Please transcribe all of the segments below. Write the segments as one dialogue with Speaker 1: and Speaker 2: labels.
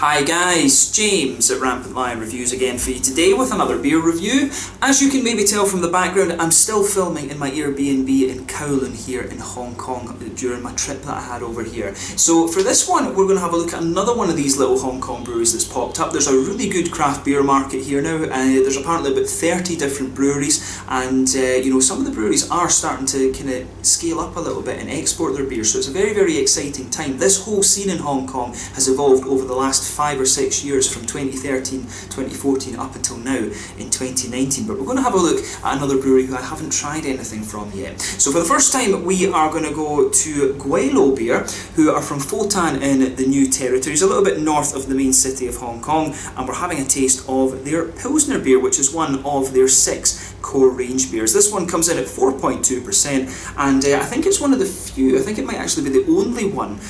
Speaker 1: Hi guys, James at RampantLionReviews again for you today with another beer review. As you can maybe tell from the background, I'm still filming in my Airbnb in Kowloon here in Hong Kong during my trip that I had over here. So for this one, we're going to have a look at another one of these little Hong Kong breweries that's popped up. There's a really good craft beer market here now. There's apparently about 30 different breweries, and you know, some of the breweries are starting to kind of scale up a little bit and export their beer. So it's a very, very exciting time. This whole scene in Hong Kong has evolved over the last 5 or 6 years, from 2013, 2014 up until now in 2019. But we're going to have a look at another brewery who I haven't tried anything from yet. So for the first time, we are going to go to Gwei Lo Beer, who are from Fo-Tan in the New Territories, a little bit north of the main city of Hong Kong, and we're having a taste of their Pilsner beer, which is one of their 6 core range beers. This one comes in at 4.2%, and I think it's one of the few, I think it might actually be the only one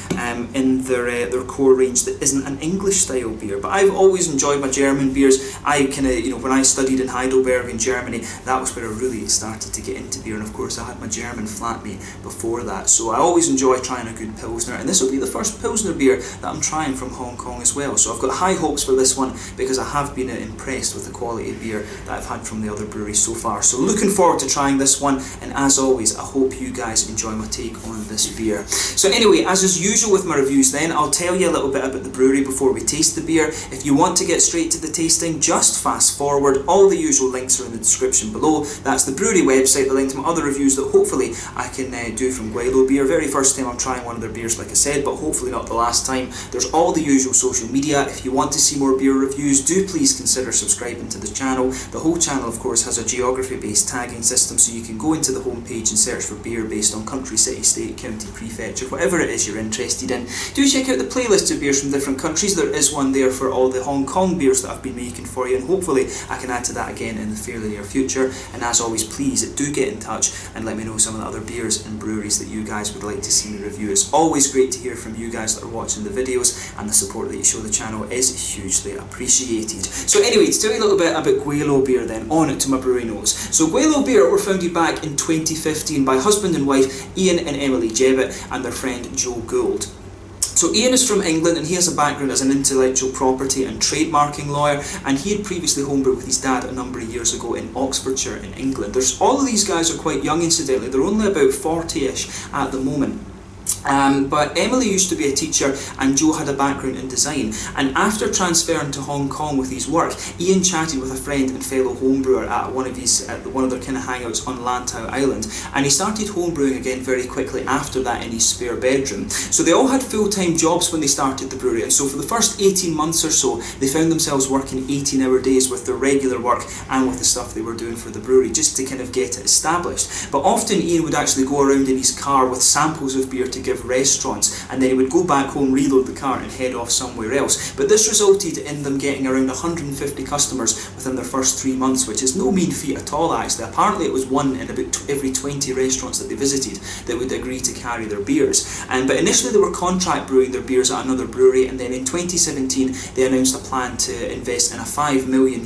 Speaker 1: in their core range that isn't an English style beer. But I've always enjoyed my German beers. I kind of, you know, when I studied in Heidelberg in Germany, that was where I really started to get into beer, and of course I had my German flatmate before that, so I always enjoy trying a good Pilsner, and this will be the first Pilsner beer that I'm trying from Hong Kong as well. So I've got high hopes for this one because I have been impressed with the quality of beer that I've had from the other breweries so far. So looking forward to trying this one, and as always, I hope you guys enjoy my take on this beer. So anyway, as is usual with my reviews then, I'll tell you a little bit about the brewery before we taste the beer. If you want to get straight to the tasting, just fast forward. All the usual links are in the description below. That's the brewery website, the link to my other reviews that hopefully I can do from Gwei Lo Beer. Very first time I'm trying one of their beers, like I said, but hopefully not the last time. There's all the usual social media. If you want to see more beer reviews, do please consider subscribing to the channel. The whole channel, of course, has a geography-based tagging system, so you can go into the homepage and search for beer based on country, city, state, county, prefecture, whatever it is you're interested in. Do check out the playlist of beers from different countries. There is one there for all the Hong Kong beers that I've been making for you, and hopefully I can add to that again in the fairly near future. And as always, please do get in touch and let me know some of the other beers and breweries that you guys would like to see me review. It's always great to hear from you guys that are watching the videos, and the support that you show the channel is hugely appreciated. So anyway, to tell you a little bit about Gwei Lo Beer then, on to my brewery notes. So Gwei Lo Beer were founded back in 2015 by husband and wife Ian and Emily Jebbett and their friend Joe Gould. So Ian is from England, and he has a background as an intellectual property and trademarking lawyer, and he had previously homebrewed with his dad a number of years ago in Oxfordshire in England. All of these guys are quite young, incidentally. They're only about 40-ish at the moment. But Emily used to be a teacher, and Joe had a background in design. And after transferring to Hong Kong with his work, Ian chatted with a friend and fellow homebrewer at one of their kind of hangouts on Lantau Island, and he started homebrewing again very quickly after that in his spare bedroom. So they all had full-time jobs when they started the brewery, and so for the first 18 months or so, they found themselves working 18-hour days with their regular work and with the stuff they were doing for the brewery, just to kind of get it established. But often Ian would actually go around in his car with samples of beer to give restaurants, and then he would go back home, reload the car and head off somewhere else. But this resulted in them getting around 150 customers within their first 3 months, which is no mean feat at all actually. Apparently it was one in about every 20 restaurants that they visited that would agree to carry their beers. But initially they were contract brewing their beers at another brewery, and then in 2017 they announced a plan to invest in a $5 million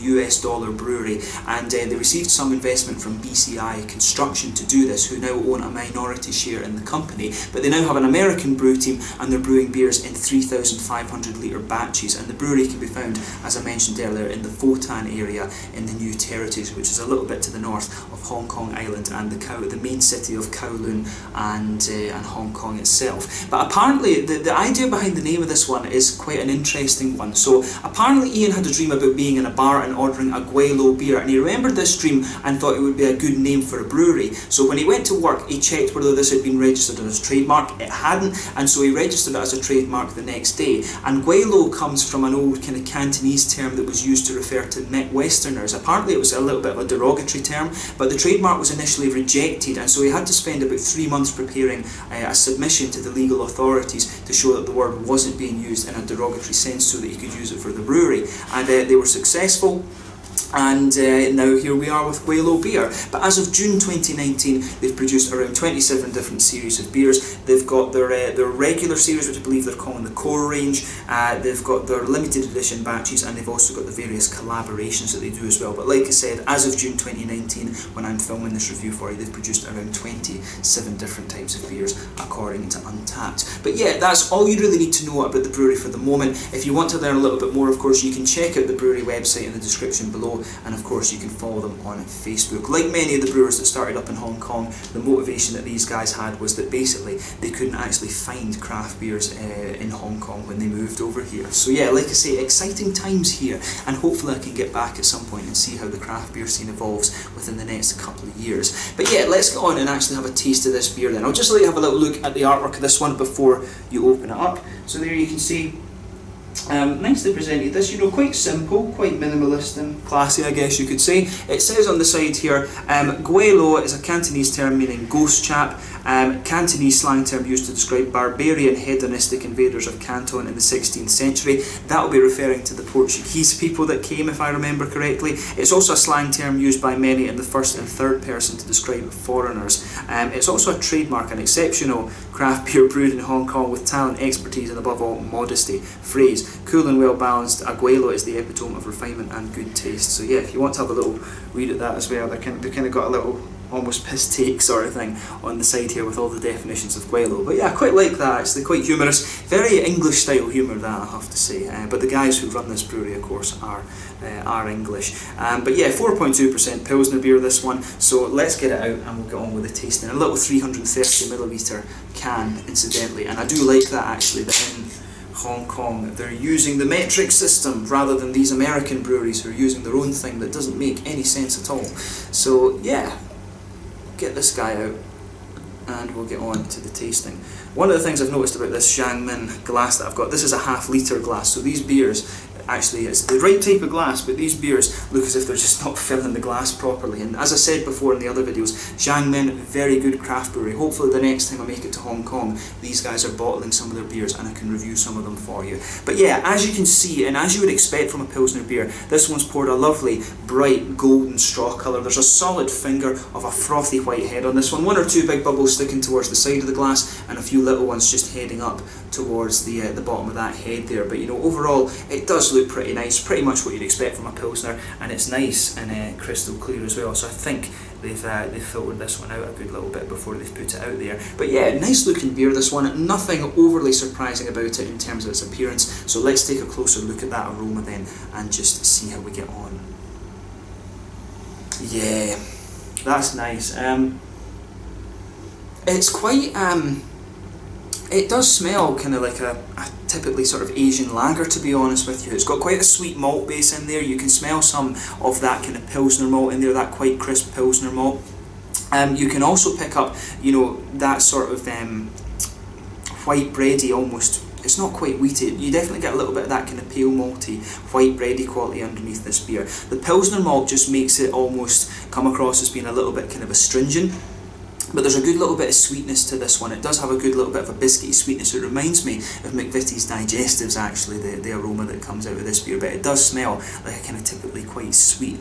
Speaker 1: brewery, and they received some investment from BCI Construction to do this, who now own a minority share in the company. But they now have an American brew team, and they're brewing beers in 3,500 litre batches, and the brewery can be found, as I mentioned earlier, in the Fo-Tan area in the New Territories, which is a little bit to the north of Hong Kong Island and the main city of Kowloon and Hong Kong itself. But apparently the idea behind the name of this one is quite an interesting one. So apparently Ian had a dream about being in a bar and ordering a Gwei Lo beer, and he remembered this dream and thought it would be a good name for a brewery. So when he went to work, he checked whether this had been registered as a trademark. It hadn't, and so he registered it as a trademark the next day. And Gwei Lo comes from an old kind of Cantonese term that was used to refer to Westerners. Apparently it was a little bit of a derogatory term, but the trademark was initially rejected, and so he had to spend about 3 months preparing a submission to the legal authorities to show that the word wasn't being used in a derogatory sense so that he could use it for the brewery. And they were successful. And now here we are with Gwei Lo Beer. But as of June 2019, they've produced around 27 different series of beers. They've got their regular series, which I believe they're calling the core range. They've got their limited edition batches, and they've also got the various collaborations that they do as well. But like I said, as of June 2019, when I'm filming this review for you, they've produced around 27 different types of beers, according to Untappd. But yeah, that's all you really need to know about the brewery for the moment. If you want to learn a little bit more, of course, you can check out the brewery website in the description below. And of course you can follow them on Facebook. Like many of the brewers that started up in Hong Kong, the motivation that these guys had was that basically they couldn't actually find craft beers in Hong Kong when they moved over here. So yeah, like I say, exciting times here, and hopefully I can get back at some point and see how the craft beer scene evolves within the next couple of years. But yeah, let's go on and actually have a taste of this beer then. I'll just let you have a little look at the artwork of this one before you open it up. So there you can see, nicely presented this, you know, quite simple, quite minimalist and classy, I guess you could say. It says on the side here, Gwei Lo is a Cantonese term meaning ghost chap, Cantonese slang term used to describe barbarian hedonistic invaders of Canton in the 16th century. That will be referring to the Portuguese people that came, if I remember correctly. It's also a slang term used by many in the first and third person to describe foreigners. It's also a trademark, an exceptional craft beer brewed in Hong Kong with talent, expertise and above all modesty. Phrase, cool and well balanced, a Gwei Lo is the epitome of refinement and good taste. So yeah, if you want to have a little read at that as well, they kind of got a little almost piss take sort of thing on the side here with all the definitions of Gwei Lo. But yeah, I quite like that actually, quite humorous, very English style humour that I have to say. But the guys who run this brewery of course are English. But yeah, 4.2% Pilsner beer this one, so let's get it out and we'll get on with the tasting. A little 330ml can incidentally, and I do like that actually, that in Hong Kong they're using the metric system rather than these American breweries who are using their own thing that doesn't make any sense at all. So yeah, get this guy out and we'll get on to the tasting. One of the things I've noticed about this Xiangmin glass that I've got, this is a half-litre glass, so these beers, actually it's the right type of glass, but these beers look as if they're just not filling the glass properly. And as I said before in the other videos, Xiangmin, very good craft brewery. Hopefully the next time I make it to Hong Kong, these guys are bottling some of their beers and I can review some of them for you. But yeah, as you can see, and as you would expect from a Pilsner beer, this one's poured a lovely, bright, golden straw colour. There's a solid finger of a frothy white head on this one. One or two big bubbles sticking towards the side of the glass, and a few little ones just heading up towards the bottom of that head there. But you know, overall, it does look pretty nice, pretty much what you'd expect from a Pilsner, and it's nice and crystal clear as well. So I think they've filtered this one out a good little bit before they've put it out there. But yeah, nice looking beer this one, nothing overly surprising about it in terms of its appearance. So let's take a closer look at that aroma then and just see how we get on. Yeah, that's nice. It's quite it does smell kind of like a typically sort of Asian lager, to be honest with you. It's got quite a sweet malt base in there. You can smell some of that kind of Pilsner malt in there, that quite crisp Pilsner malt. You can also pick up, you know, that sort of white bready almost. It's not quite wheaty. You definitely get a little bit of that kind of pale malty, white bready quality underneath this beer. The Pilsner malt just makes it almost come across as being a little bit kind of astringent. But there's a good little bit of sweetness to this one. It does have a good little bit of a biscuity sweetness. It reminds me of McVitie's Digestives, actually, the aroma that comes out of this beer. But it does smell like a kind of typically quite sweet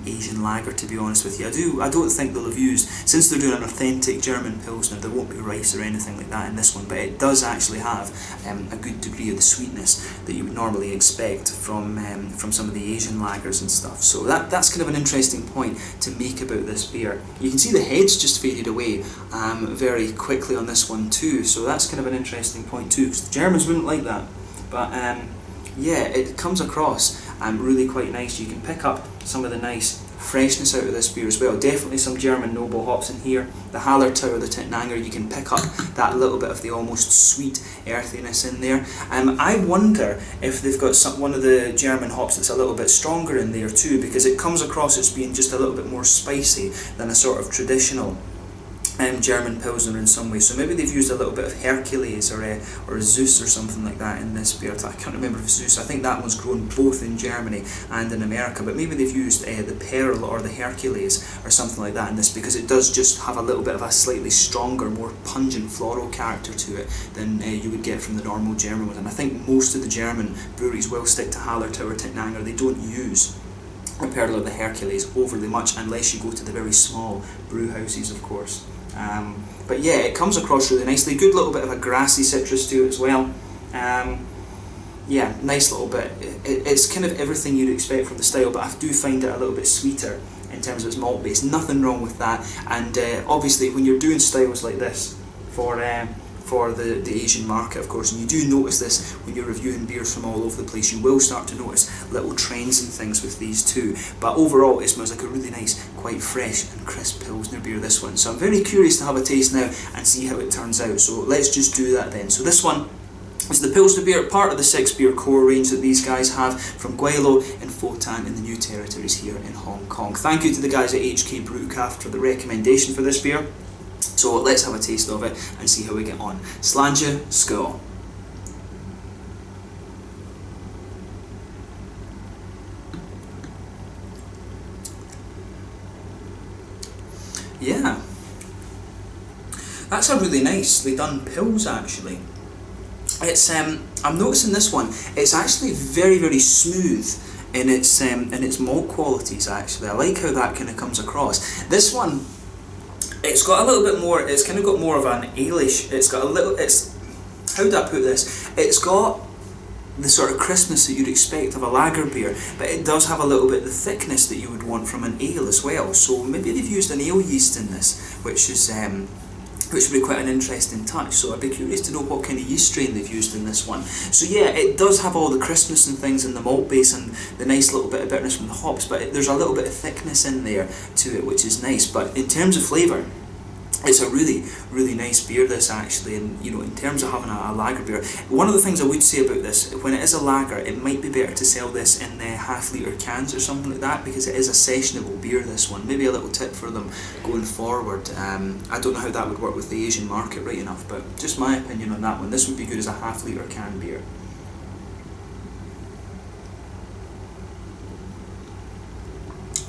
Speaker 1: Asian lager, to be honest with you. I don't think they'll have used, since they're doing an authentic German Pilsner, there won't be rice or anything like that in this one. But it does actually have a good degree of the sweetness that you would normally expect from some of the Asian lagers and stuff. So that's kind of an interesting point to make about this beer. You can see the head's just faded away very quickly on this one too, so that's kind of an interesting point too, because the Germans wouldn't like that. But yeah, it comes across really quite nice. You can pick up some of the nice freshness out of this beer as well. Definitely some German noble hops in here. The Hallertau or the Tittnanger, you can pick up that little bit of the almost sweet earthiness in there. I wonder if they've got one of the German hops that's a little bit stronger in there too, because it comes across as being just a little bit more spicy than a sort of traditional German Pilsner in some way. So maybe they've used a little bit of Hercules or Zeus or something like that in this beer. I can't remember if Zeus, I think that one's grown both in Germany and in America, but maybe they've used the Pearl or the Hercules or something like that in this, because it does just have a little bit of a slightly stronger, more pungent floral character to it than you would get from the normal German one. And I think most of the German breweries will stick to Hallertau or Tittnanger. They don't use or Perla or the Hercules overly much, unless you go to the very small brew houses, of course. But yeah, it comes across really nicely. Good little bit of a grassy citrus to it as well. Yeah, nice little bit. It's kind of everything you'd expect from the style, but I do find it a little bit sweeter in terms of its malt base. Nothing wrong with that. And obviously, when you're doing styles like this for the Asian market, of course, and you do notice this when you're reviewing beers from all over the place, you will start to notice little trends and things with these too. But overall, it smells like a really nice, quite fresh and crisp Pilsner beer, this one. So I'm very curious to have a taste now and see how it turns out. So let's just do that then. So this one is the Pilsner beer, part of the 6-beer core range that these guys have from Gwei Lo and Fotan in the New Territories here in Hong Kong. Thank you to the guys at HK Brewcraft for the recommendation for this beer. So let's have a taste of it and see how we get on. Slàinte, skål. Yeah, that's a really nicely done Pils actually. It's I'm noticing this one, it's actually very, very smooth in its malt qualities actually. I like how that kind of comes across. This one, it's got a little bit more, it's kind of got more of an ale-ish, it's got a little, how do I put this? It's got the sort of crispness that you'd expect of a lager beer, but it does have a little bit of the thickness that you would want from an ale as well. So maybe they've used an ale yeast in this, which would be quite an interesting touch. So I'd be curious to know what kind of yeast strain they've used in this one. So yeah, it does have all the crispness and things in the malt base and the nice little bit of bitterness from the hops, but there's a little bit of thickness in there to it, which is nice. But in terms of flavour, it's a really, really nice beer, this actually. And you know, in terms of having a lager beer, one of the things I would say about this, when it is a lager, it might be better to sell this in half-litre cans or something like that, because it is a sessionable beer, this one. Maybe a little tip for them going forward. I don't know how that would work with the Asian market right enough, but just my opinion on that one. This would be good as a half-litre can beer.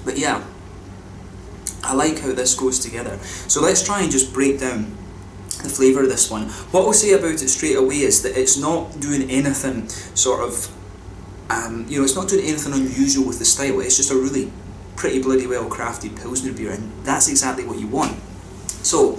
Speaker 1: But yeah, I like how this goes together. So let's try and just break down the flavour of this one. What I'll say about it straight away is that it's not doing anything sort of, you know, it's not doing anything unusual with the style. It's just a really pretty bloody well crafted Pilsner beer, and that's exactly what you want. So,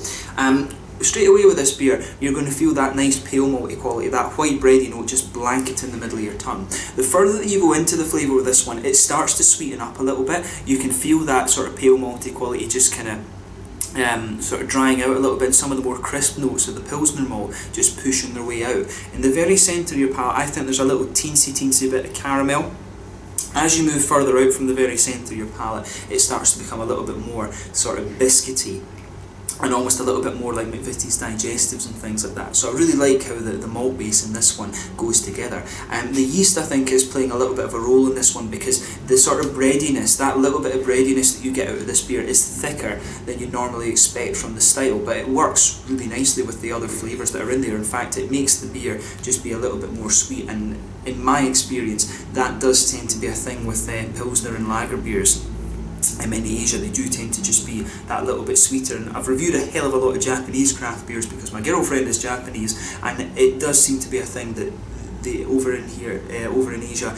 Speaker 1: straight away with this beer, you're going to feel that nice pale malty quality, that white bready note just blanketing the middle of your tongue. The further that you go into the flavour with this one, it starts to sweeten up a little bit. You can feel that sort of pale malty quality just kind of sort of drying out a little bit, and some of the more crisp notes of the Pilsner malt just pushing their way out. In the very centre of your palate, I think there's a little teensy bit of caramel. As you move further out from the very centre of your palate, it starts to become a little bit more sort of biscuity, and almost a little bit more like McVitie's digestives and things like that. So I really like how the malt base in this one goes together. The yeast, I think, is playing a little bit of a role in this one, because the sort of breadiness, that little bit of breadiness that you get out of this beer is thicker than you normally expect from the style, but it works really nicely with the other flavours that are in there. In fact, it makes the beer just be a little bit more sweet, and in my experience, that does tend to be a thing with Pilsner and lager beers. In Asia, they do tend to just be that little bit sweeter, and I've reviewed a hell of a lot of Japanese craft beers because my girlfriend is Japanese, and it does seem to be a thing that over in Asia,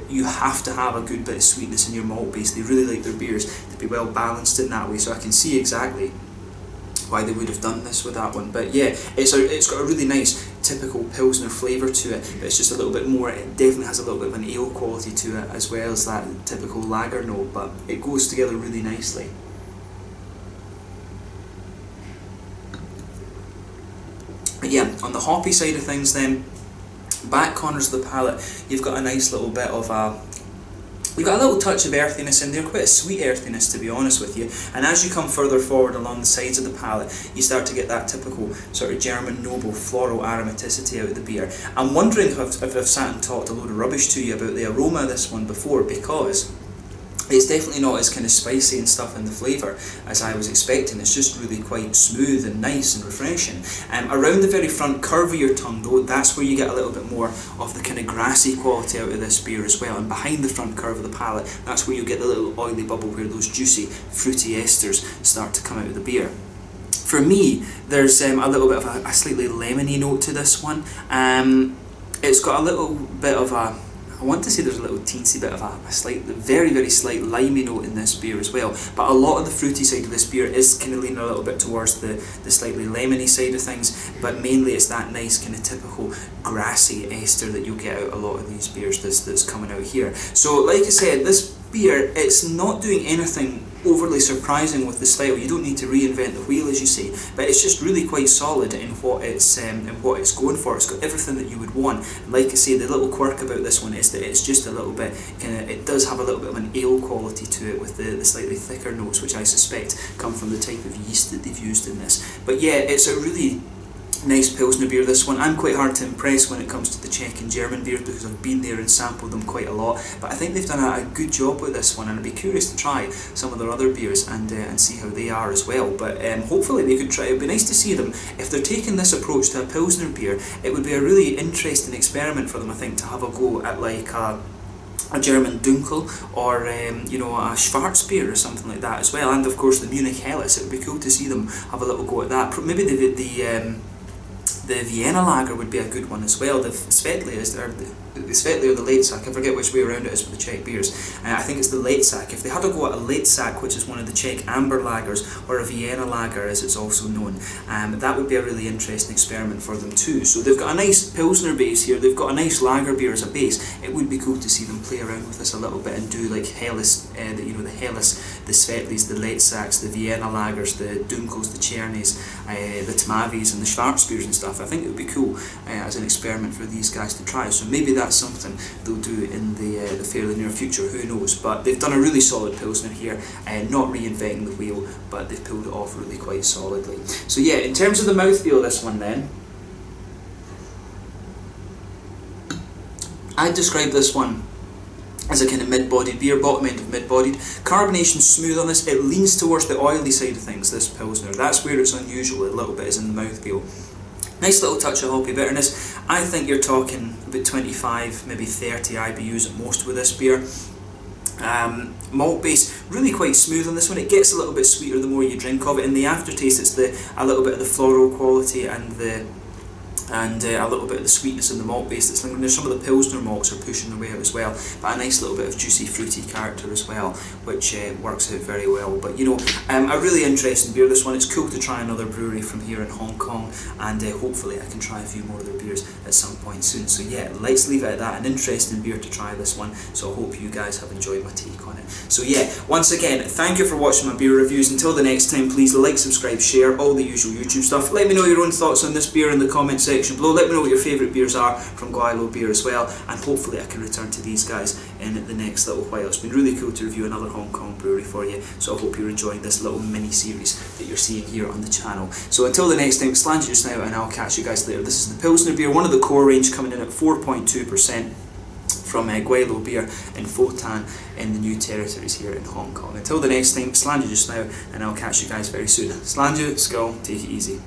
Speaker 1: you have to have a good bit of sweetness in your malt base. They really like their beers to be well balanced in that way, so I can see exactly why they would have done this with that one. But yeah, it's got a really nice typical Pilsner flavour to it, but it's just a little bit more, it definitely has a little bit of an ale quality to it, as well as that typical lager note, but it goes together really nicely. But yeah, on the hoppy side of things then, back corners of the palate, you've got a nice little bit of you've got a little touch of earthiness in there, quite a sweet earthiness to be honest with you, and as you come further forward along the sides of the palate, you start to get that typical sort of German noble floral aromaticity out of the beer. I'm wondering if I've sat and talked a load of rubbish to you about the aroma of this one before, because it's definitely not as kind of spicy and stuff in the flavour as I was expecting. It's just really quite smooth and nice and refreshing. Around the very front curve of your tongue though, that's where you get a little bit more of the kind of grassy quality out of this beer as well. And behind the front curve of the palate, that's where you get the little oily bubble where those juicy fruity esters start to come out of the beer. For me, there's a little bit of a slightly lemony note to this one. It's got a little bit of a I want to say there's a little teensy bit of a slight, very, very slight limey note in this beer as well, but a lot of the fruity side of this beer is kind of leaning a little bit towards the slightly lemony side of things, but mainly it's that nice kind of typical grassy ester that you'll get out a lot of these beers that's coming out here. So like I said, this beer, it's not doing anything overly surprising with the style. You don't need to reinvent the wheel, as you say, but it's just really quite solid in what it's going for. It's got everything that you would want. And like I say, the little quirk about this one is that it's just a little bit it does have a little bit of an ale quality to it, with the slightly thicker notes, which I suspect come from the type of yeast that they've used in this. But yeah, it's a really nice Pilsner beer, this one. I'm quite hard to impress when it comes to the Czech and German beers because I've been there and sampled them quite a lot, but I think they've done a good job with this one, and I'd be curious to try some of their other beers and see how they are as well. But hopefully they could try. It would be nice to see them, if they're taking this approach to a Pilsner beer, it would be a really interesting experiment for them, I think, to have a go at like a German Dunkel, or you know, a Schwarzbier or something like that as well, and of course the Munich Helles. It would be cool to see them have a little go at that. Maybe the Vienna Lager would be a good one as well. The Svetli or the late sack, I forget which way around it is with the Czech beers. I think it's the late sack. If they had to go at a late sack, which is one of the Czech amber lagers, or a Vienna Lager as it's also known, that would be a really interesting experiment for them too. So they've got a nice Pilsner base here, they've got a nice lager beer as a base. It would be cool to see them play around with this a little bit and do like Helles, the Helles, the Svetlis, the late sacks, the Vienna Lagers, the Dunkels, the Chernies, the Tmavis and the Schwarzbiers and stuff. I think it would be cool as an experiment for these guys to try. So maybe that's something they'll do in the fairly near future, who knows. But they've done a really solid Pilsner here, not reinventing the wheel, but they've pulled it off really quite solidly. So yeah, in terms of the mouthfeel of this one then, I'd describe this one as a kind of mid-bodied beer, bottom end of mid-bodied. Carbonation smooth on this. It leans towards the oily side of things, this Pilsner. That's where it's unusual, a little bit is in the mouthfeel. Nice little touch of hoppy bitterness. I think you're talking about 25, maybe 30 IBUs at most with this beer. Malt base, really quite smooth on this one. It gets a little bit sweeter the more you drink of it. In the aftertaste, it's a little bit of the floral quality and a little bit of the sweetness in the malt base that's lingering. There's some of the Pilsner malts are pushing their way out as well, but a nice little bit of juicy fruity character as well, which works out very well. But you know, a really interesting beer, this one. It's cool to try another brewery from here in Hong Kong, and hopefully I can try a few more of their beers at some point soon. So yeah, let's leave it at that. An interesting beer to try, this one, so I hope you guys have enjoyed my take on it. So yeah, once again, thank you for watching my beer reviews. Until the next time, please like, subscribe, share, all the usual YouTube stuff. Let me know your own thoughts on this beer in the comment section below. Let me know what your favourite beers are from Gwei Lo Beer as well, and hopefully I can return to these guys in the next little while. It's been really cool to review another Hong Kong brewery for you, so I hope you're enjoying this little mini series that you're seeing here on the channel. So until the next time, slange just now, and I'll catch you guys later. This is the Pilsner beer, one of the core range, coming in at 4.2% from Gwei Lo Beer in Fotan in the new territories here in Hong Kong. Until the next time, slange just now, and I'll catch you guys very soon. Slange, skull, take it easy.